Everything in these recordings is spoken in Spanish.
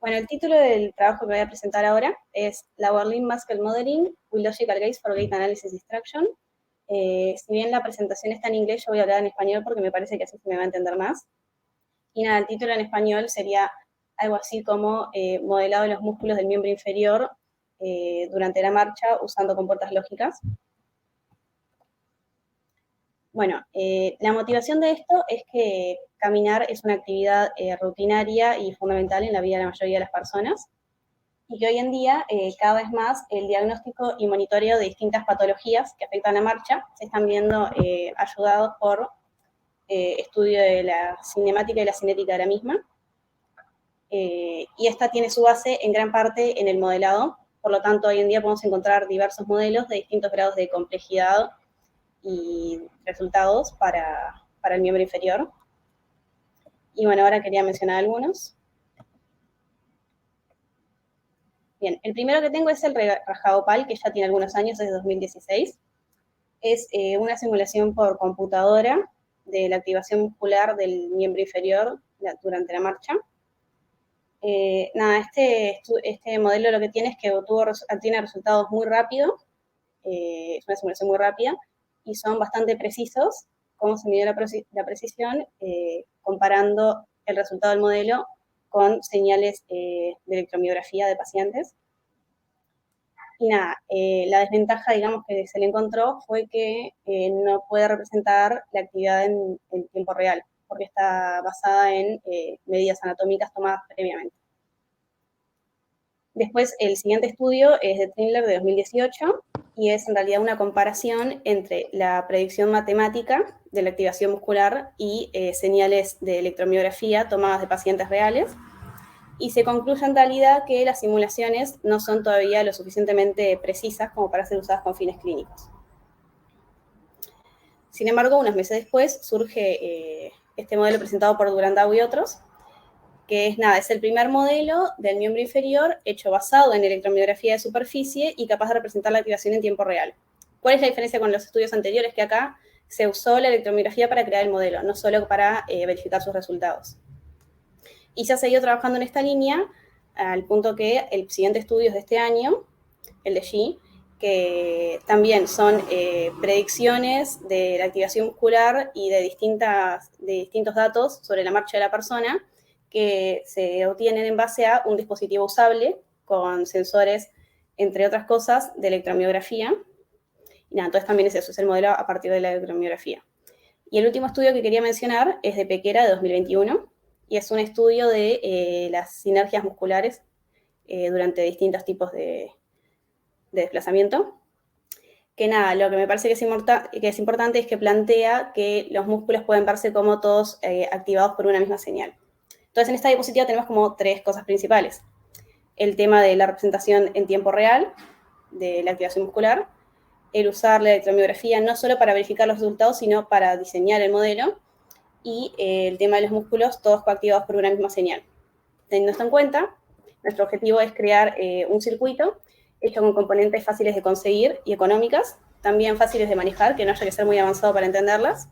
Bueno, el título del trabajo que voy a presentar ahora es Lower Limb Muscle Modeling with Logical Gates for Gait Analysis Distraction. Si bien la presentación está en inglés, yo voy a hablar en español porque me parece que así se me va a entender más. Y nada, el título en español sería algo así como modelado de los músculos del miembro inferior durante la marcha usando compuertas lógicas. Bueno, la motivación de esto es que caminar es una actividad rutinaria y fundamental en la vida de la mayoría de las personas, y que hoy en día, cada vez más, el diagnóstico y monitoreo de distintas patologías que afectan la marcha se están viendo ayudados por estudio de la cinemática y la cinética de la misma. Y esta tiene su base en gran parte en el modelado. Por lo tanto, hoy en día podemos encontrar diversos modelos de distintos grados de complejidad y resultados para el miembro inferior. Y bueno, ahora quería mencionar algunos. Bien, el primero que tengo es el Rajao-Pal, que ya tiene algunos años, es de 2016. Es una simulación por computadora de la activación muscular del miembro inferior durante la marcha. Nada, este modelo lo que tiene es que tiene resultados muy rápido, es una simulación muy rápida, y son bastante precisos, cómo se mide la precisión, comparando el resultado del modelo con señales de electromiografía de pacientes. Y nada, la desventaja, digamos, que se le encontró fue que no puede representar la actividad en tiempo real, porque está basada en medidas anatómicas tomadas previamente. Después, el siguiente estudio es de Trindler de 2018 y es en realidad una comparación entre la predicción matemática de la activación muscular y señales de electromiografía tomadas de pacientes reales. Y se concluye en realidad que las simulaciones no son todavía lo suficientemente precisas como para ser usadas con fines clínicos. Sin embargo, unos meses después surge este modelo presentado por Durandau y otros, que es el primer modelo del miembro inferior hecho basado en electromiografía de superficie y capaz de representar la activación en tiempo real. ¿Cuál es la diferencia con los estudios anteriores? Que acá se usó la electromiografía para crear el modelo, no solo para verificar sus resultados. Y se ha seguido trabajando en esta línea al punto que el siguiente estudio es de este año, el de Xi, que también son predicciones de la activación muscular y de distintos datos sobre la marcha de la persona que se obtienen en base a un dispositivo usable con sensores, entre otras cosas, de electromiografía. Y nada, entonces también es eso, es el modelo a partir de la electromiografía. Y el último estudio que quería mencionar es de Pequera, de 2021, y es un estudio de las sinergias musculares durante distintos tipos de desplazamiento. Que nada, lo que me parece que es importante es que plantea que los músculos pueden verse como todos activados por una misma señal. Entonces, en esta diapositiva tenemos como tres cosas principales. El tema de la representación en tiempo real de la activación muscular, el usar la electromiografía no solo para verificar los resultados, sino para diseñar el modelo, y el tema de los músculos, todos coactivados por una misma señal. Teniendo esto en cuenta, nuestro objetivo es crear un circuito hecho con componentes fáciles de conseguir y económicas, también fáciles de manejar, que no haya que ser muy avanzado para entenderlas,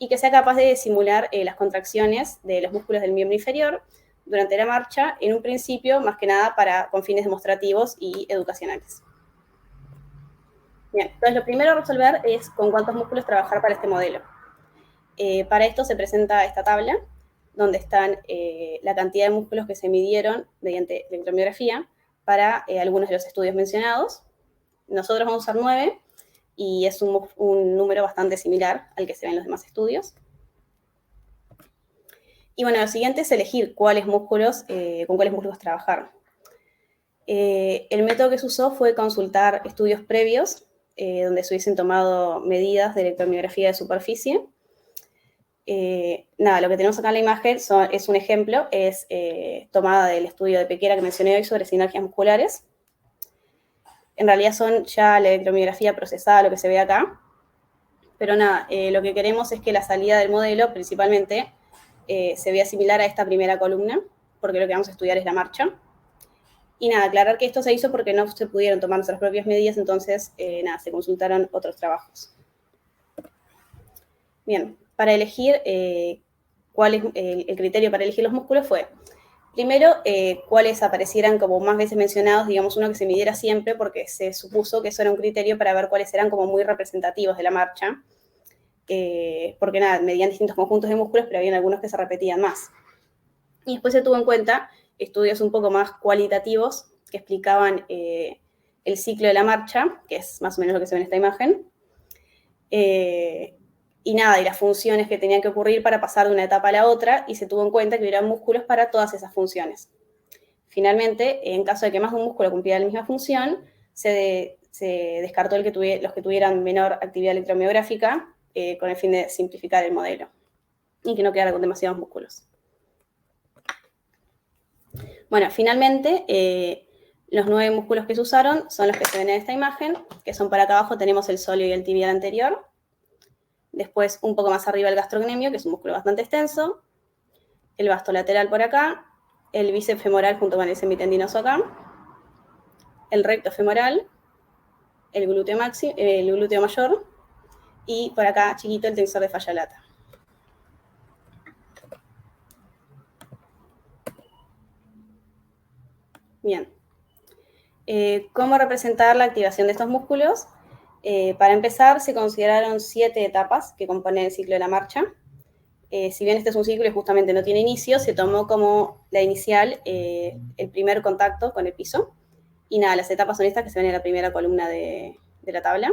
y que sea capaz de simular las contracciones de los músculos del miembro inferior durante la marcha, en un principio, más que nada, con fines demostrativos y educacionales. Bien, entonces lo primero a resolver es con cuántos músculos trabajar para este modelo. Para esto se presenta esta tabla, donde están la cantidad de músculos que se midieron mediante electromiografía para algunos de los estudios mencionados. Nosotros vamos a usar 9, y es un número bastante similar al que se ve en los demás estudios. Y bueno, lo siguiente es elegir con cuáles músculos trabajar. El método que se usó fue consultar estudios previos, donde se hubiesen tomado medidas de electromiografía de superficie. Nada, lo que tenemos acá en la imagen es un ejemplo, es tomada del estudio de Pequera que mencioné hoy sobre sinergias musculares. En realidad son ya la electromiografía procesada, lo que se ve acá. Pero nada, lo que queremos es que la salida del modelo, principalmente, se vea similar a esta primera columna, porque lo que vamos a estudiar es la marcha. Y nada, aclarar que esto se hizo porque no se pudieron tomar nuestras propias medidas, entonces, nada, se consultaron otros trabajos. Bien, para elegir cuál es el criterio para elegir los músculos fue, Primero, cuáles aparecieran como más veces mencionados, digamos, uno que se midiera siempre, porque se supuso que eso era un criterio para ver cuáles eran como muy representativos de la marcha, porque nada, medían distintos conjuntos de músculos, pero había algunos que se repetían más. Y después se tuvo en cuenta estudios un poco más cualitativos que explicaban el ciclo de la marcha, que es más o menos lo que se ve en esta imagen, y nada, y las funciones que tenían que ocurrir para pasar de una etapa a la otra, y se tuvo en cuenta que hubiera músculos para todas esas funciones. Finalmente, en caso de que más de un músculo cumpliera la misma función, se descartó los que tuvieran menor actividad electromiográfica con el fin de simplificar el modelo y que no quedara con demasiados músculos. Bueno, finalmente, los 9 músculos que se usaron son los que se ven en esta imagen, que son para acá abajo tenemos el sóleo y el tibial anterior. Después, un poco más arriba, el gastrocnemio, que es un músculo bastante extenso. El vasto lateral por acá. El bíceps femoral junto con el semitendinoso acá. El recto femoral. El glúteo mayor. Y por acá, chiquito, el tensor de falla lata. Bien. ¿Cómo representar la activación de estos músculos? Para empezar, se consideraron 7 etapas que componen el ciclo de la marcha. Si bien este es un ciclo y justamente no tiene inicio, se tomó como la inicial el primer contacto con el piso. Y nada, las etapas son estas que se ven en la primera columna de la tabla.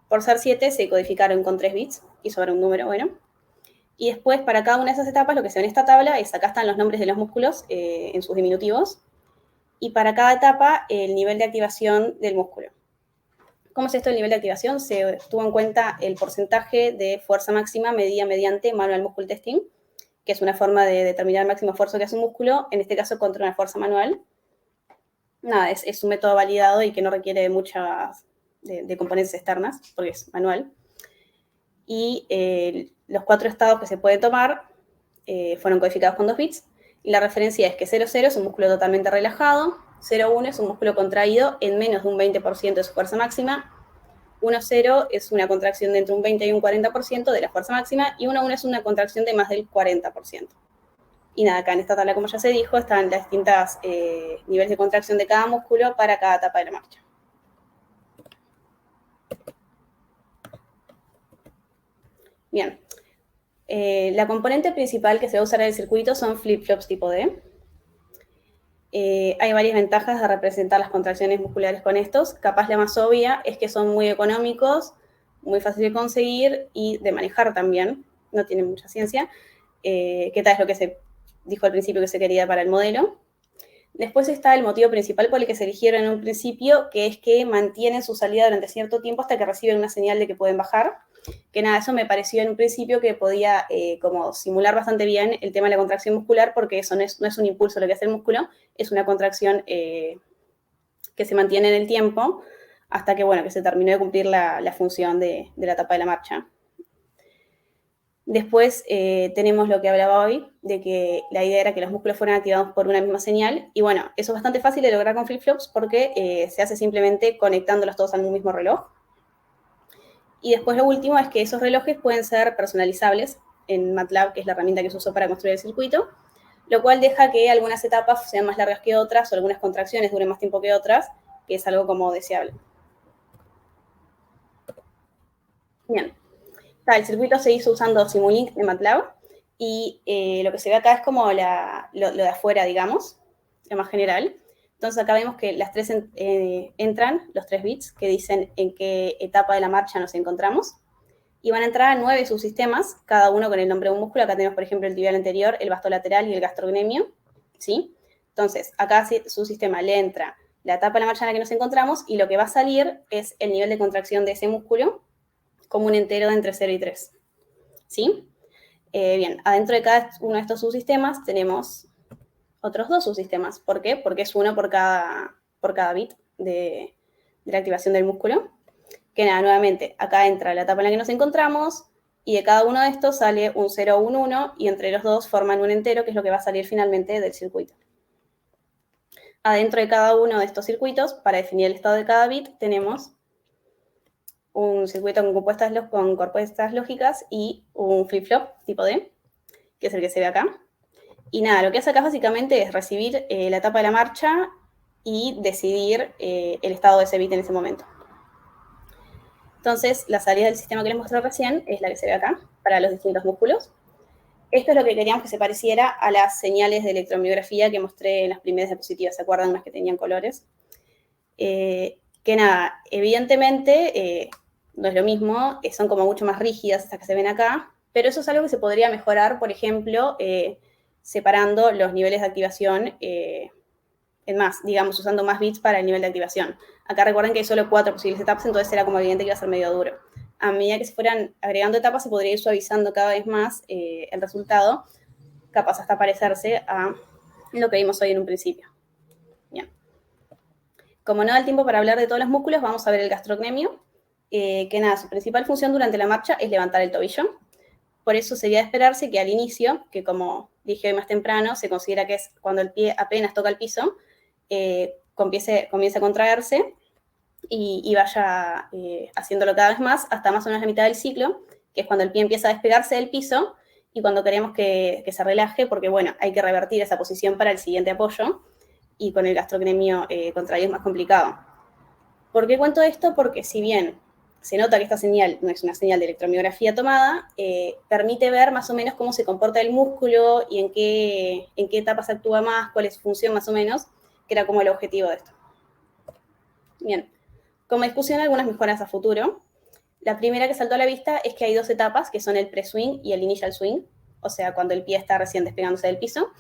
Por ser 7, se codificaron con 3 bits y sobre un número, bueno. Y después, para cada una de esas etapas, lo que se ve en esta tabla es, acá están los nombres de los músculos en sus diminutivos. Y para cada etapa, el nivel de activación del músculo. ¿Cómo es esto el nivel de activación? Se tuvo en cuenta el porcentaje de fuerza máxima medida mediante manual muscle testing, que es una forma de determinar el máximo esfuerzo que hace un músculo, en este caso contra una fuerza manual. Nada, es un método validado y que no requiere de muchas de componentes externas, porque es manual. Y los 4 estados que se pueden tomar fueron codificados con 2 bits, y la referencia es que 0,0 es un músculo totalmente relajado, 0,1 es un músculo contraído en menos de un 20% de su fuerza máxima, 1,0 es una contracción de entre un 20 y un 40% de la fuerza máxima, y 1,1 es una contracción de más del 40%. Y nada, acá en esta tabla, como ya se dijo, están las distintas niveles de contracción de cada músculo para cada etapa de la marcha. Bien. La componente principal que se va a usar en el circuito son flip-flops tipo D. Hay varias ventajas de representar las contracciones musculares con estos. Capaz la más obvia es que son muy económicos, muy fáciles de conseguir y de manejar también. No tienen mucha ciencia. Que tal es lo que se dijo al principio que se quería para el modelo. Después está el motivo principal por el que se eligieron en un principio, que es que mantienen su salida durante cierto tiempo hasta que reciben una señal de que pueden bajar. Que nada, eso me pareció en un principio que podía como simular bastante bien el tema de la contracción muscular, porque eso no es un impulso lo que hace el músculo, es una contracción que se mantiene en el tiempo hasta que, bueno, que se terminó de cumplir la función de la etapa de la marcha. Después tenemos lo que hablaba hoy, de que la idea era que los músculos fueran activados por una misma señal, y bueno, eso es bastante fácil de lograr con flip-flops porque se hace simplemente conectándolos todos al mismo reloj. Y después lo último es que esos relojes pueden ser personalizables en MATLAB, que es la herramienta que se usó para construir el circuito, lo cual deja que algunas etapas sean más largas que otras o algunas contracciones duren más tiempo que otras, que es algo como deseable. Bien. El circuito se hizo usando Simulink de MATLAB y lo que se ve acá es como lo de afuera, digamos, lo más general. Entonces acá vemos que las 3 entran, los 3 bits, que dicen en qué etapa de la marcha nos encontramos. Y van a entrar a 9 subsistemas, cada uno con el nombre de un músculo. Acá tenemos, por ejemplo, el tibial anterior, el vasto lateral y el gastrocnemio, ¿sí? Entonces, acá a su sistema le entra la etapa de la marcha en la que nos encontramos y lo que va a salir es el nivel de contracción de ese músculo como un entero de entre 0 y 3, ¿sí? Bien, adentro de cada uno de estos subsistemas tenemos otros 2 subsistemas. ¿Por qué? Porque es uno por cada bit de la activación del músculo. Que nada, nuevamente, acá entra la etapa en la que nos encontramos y de cada uno de estos sale un 0 o un 1 y entre los dos forman un entero, que es lo que va a salir finalmente del circuito. Adentro de cada uno de estos circuitos, para definir el estado de cada bit, tenemos un circuito con compuestas lógicas y un flip-flop tipo D, que es el que se ve acá. Y nada, lo que hace acá básicamente es recibir la etapa de la marcha y decidir el estado de ese bit en ese momento. Entonces, la salida del sistema que les mostré recién es la que se ve acá, para los distintos músculos. Esto es lo que queríamos que se pareciera a las señales de electromiografía que mostré en las primeras diapositivas, ¿se acuerdan? Las que tenían colores. Que nada, evidentemente no es lo mismo, son como mucho más rígidas estas que se ven acá, pero eso es algo que se podría mejorar, por ejemplo, separando los niveles de activación en más, digamos, usando más bits para el nivel de activación. Acá recuerden que hay solo 4 posibles etapas, entonces era como evidente que iba a ser medio duro. A medida que se fueran agregando etapas, se podría ir suavizando cada vez más el resultado, capaz hasta parecerse a lo que vimos hoy en un principio. Bien. Como no da el tiempo para hablar de todos los músculos, vamos a ver el gastrocnemio, que nada, su principal función durante la marcha es levantar el tobillo. Por eso sería de esperarse que al inicio, que como dije hoy más temprano, se considera que es cuando el pie apenas toca el piso, comience a contraerse y vaya haciéndolo cada vez más hasta más o menos la mitad del ciclo, que es cuando el pie empieza a despegarse del piso y cuando queremos que se relaje, porque bueno, hay que revertir esa posición para el siguiente apoyo, y con el gastrocnemio contraído es más complicado. ¿Por qué cuento esto? Porque si bien se nota que esta señal no es una señal de electromiografía tomada, permite ver más o menos cómo se comporta el músculo y en qué etapas actúa más, cuál es su función más o menos, que era como el objetivo de esto. Bien, como discusión, algunas mejoras a futuro. La primera que saltó a la vista es que hay 2 etapas, que son el pre-swing y el initial swing, o sea, cuando el pie está recién despegándose del piso.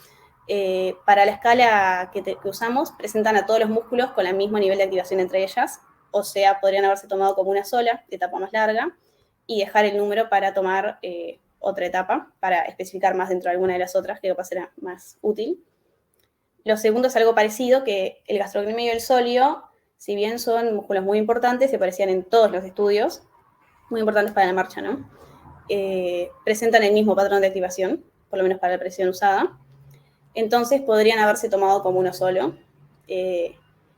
Para la escala que usamos, presentan a todos los músculos con el mismo nivel de activación entre ellas, o sea, podrían haberse tomado como una sola, etapa más larga, y dejar el número para tomar otra etapa, para especificar más dentro de alguna de las otras, que capaz será más útil. Lo segundo es algo parecido, que el gastrocnemio y el sóleo, si bien son músculos muy importantes, se parecían en todos los estudios, muy importantes para la marcha, ¿no? Presentan el mismo patrón de activación, por lo menos para la presión usada. Entonces podrían haberse tomado como uno solo, y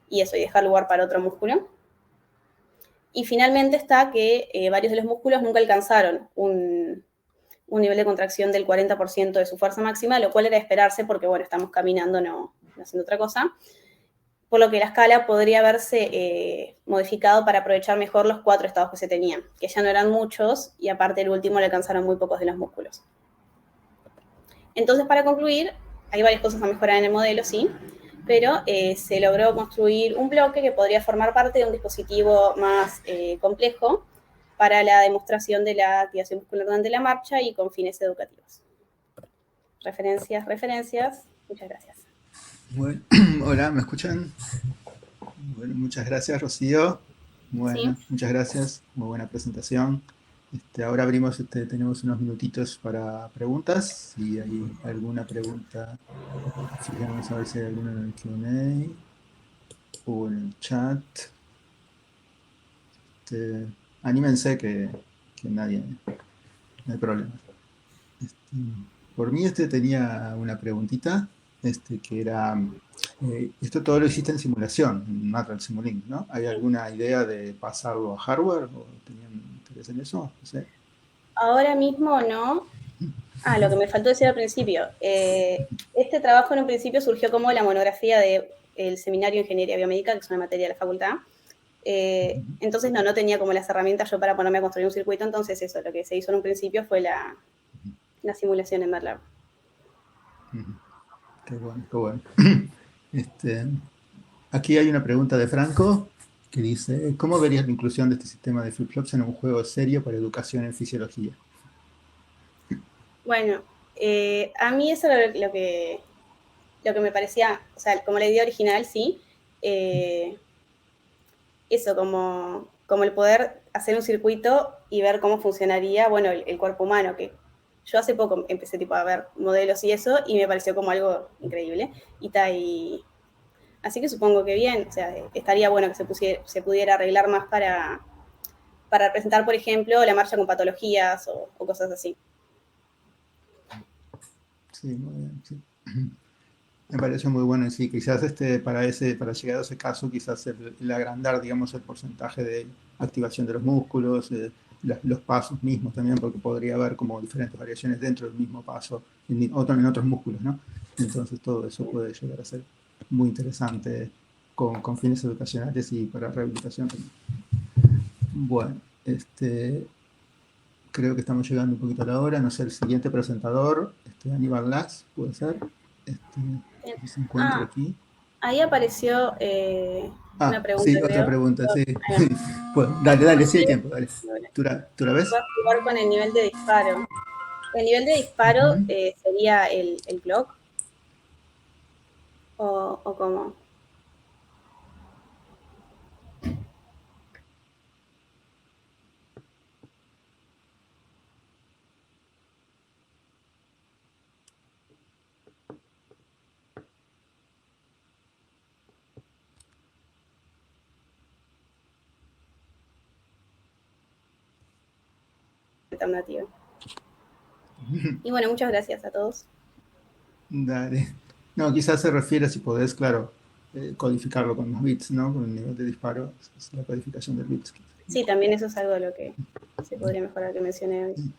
dejar lugar para otro músculo. Y finalmente está que varios de los músculos nunca alcanzaron un nivel de contracción del 40% de su fuerza máxima, lo cual era de esperarse porque, bueno, estamos caminando, no haciendo otra cosa. Por lo que la escala podría haberse modificado para aprovechar mejor los 4 estados que se tenían, que ya no eran muchos, y aparte el último le alcanzaron muy pocos de los músculos. Entonces, para concluir, hay varias cosas a mejorar en el modelo, sí, pero se logró construir un bloque que podría formar parte de un dispositivo más complejo para la demostración de la activación muscular durante la marcha y con fines educativos. Referencias. Muchas gracias. Bueno, hola, ¿me escuchan? Bueno, muchas gracias, Rocío. Bueno, sí. Muchas gracias, muy buena presentación. Ahora abrimos, tenemos unos minutitos para preguntas. Si hay alguna pregunta, fijemos a ver si hay alguna en el Q&A o en el chat. Anímense que nadie, no hay problema. Por mí tenía una preguntita, que era, esto todo lo hiciste en simulación, en Natural Simulink, ¿no? ¿Hay alguna idea de pasarlo a hardware o tenían interés en eso? No sé. Ahora mismo no. Lo que me faltó decir al principio. Este trabajo en un principio surgió como la monografía del Seminario de Ingeniería Biomédica, que es una materia de la facultad. Entonces no tenía como las herramientas yo para ponerme a construir un circuito, entonces eso, lo que se hizo en un principio fue la simulación en MATLAB. Qué bueno, qué bueno. Aquí hay una pregunta de Franco que dice, ¿cómo verías la inclusión de este sistema de flip-flops en un juego serio para educación en fisiología? Bueno, a mí eso era lo que me parecía, o sea, como la idea original, sí. Eso, como el poder hacer un circuito y ver cómo funcionaría, bueno, el cuerpo humano, que yo hace poco empecé tipo a ver modelos y eso, y me pareció como algo increíble. Así que supongo que bien, o sea, estaría bueno que se pudiera arreglar más para representar, por ejemplo, la marcha con patologías o cosas así. Sí, muy bien, sí. Me parece muy bueno, y sí, quizás para llegar a ese caso, quizás el agrandar, digamos, el porcentaje de activación de los músculos, los pasos mismos también, porque podría haber como diferentes variaciones dentro del mismo paso, en otros músculos, ¿no? Entonces todo eso puede llegar a ser muy interesante con fines educacionales y para rehabilitación también. Bueno, creo que estamos llegando un poquito a la hora. No sé, el siguiente presentador, Aníbal Las, puede ser. Si se encuentra aquí. Ahí apareció una pregunta, Sí, otra creo. pregunta, sí. Bueno, dale, sí hay tiempo, dale. ¿Tú la ves? Va a jugar con el nivel de disparo. ¿El nivel de disparo sería el block? ¿O cómo? Alternativa. Y bueno, muchas gracias a todos. Dale. No, quizás se refiere, si podés, claro, codificarlo con los bits, ¿no? Con el nivel de disparo, es la codificación del bits. Sí, también eso es algo de lo que se podría mejorar, que mencioné hoy.